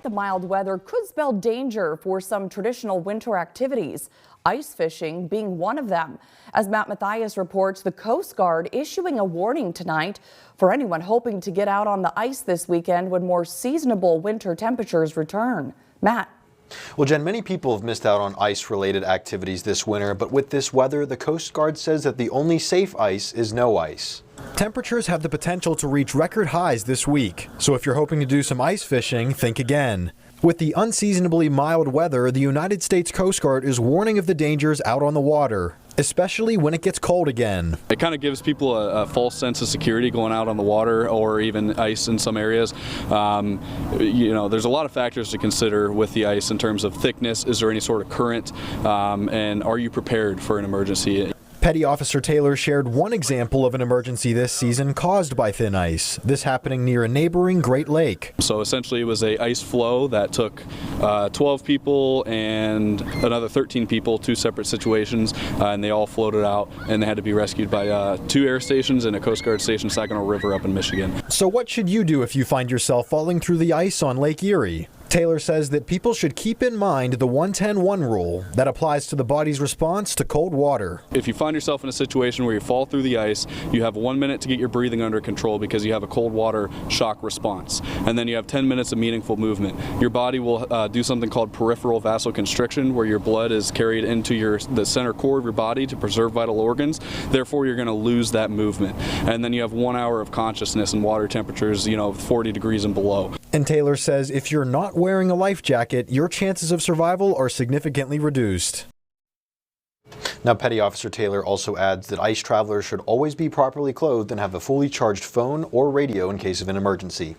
the mild weather could spell danger for some traditional winter activities, ice fishing being one of them. As Matt Mathias reports, the Coast Guard issuing a warning tonight for anyone hoping to get out on the ice this weekend when more seasonable winter temperatures return. Matt. Well, Jen, many people have missed out on ice-related activities this winter, but with this weather, the Coast Guard says that the only safe ice is no ice. Temperatures have the potential to reach record highs this week, so if you're hoping to do some ice fishing, think again. With the unseasonably mild weather, the United States Coast Guard is warning of the dangers out on the water, especially when it gets cold again. It kind of gives people a false sense of security going out on the water or even ice in some areas. There's a lot of factors to consider with the ice in terms of thickness. Is there any sort of current? And are you prepared for an emergency? Petty Officer Taylor shared one example of an emergency this season caused by thin ice, this happening near a neighboring Great Lake. So essentially it was a ice flow that took 12 people and another 13 people, two separate situations, and they all floated out and they had to be rescued by 2 air stations and a Coast Guard station, Saginaw River up in Michigan. So what should you do if you find yourself falling through the ice on Lake Erie? Taylor says that people should keep in mind the 1-10-1 rule that applies to the body's response to cold water. If you find yourself in a situation where you fall through the ice, you have 1 minute to get your breathing under control because you have a cold water shock response. And then you have 10 minutes of meaningful movement. Your body will do something called peripheral vasoconstriction, where your blood is carried into the center core of your body to preserve vital organs. Therefore, you're going to lose that movement. And then you have 1 hour of consciousness and water temperatures, 40 degrees and below. And Taylor says if you're not wearing a life jacket, your chances of survival are significantly reduced. Now, Petty Officer Taylor also adds that ice travelers should always be properly clothed and have a fully charged phone or radio in case of an emergency.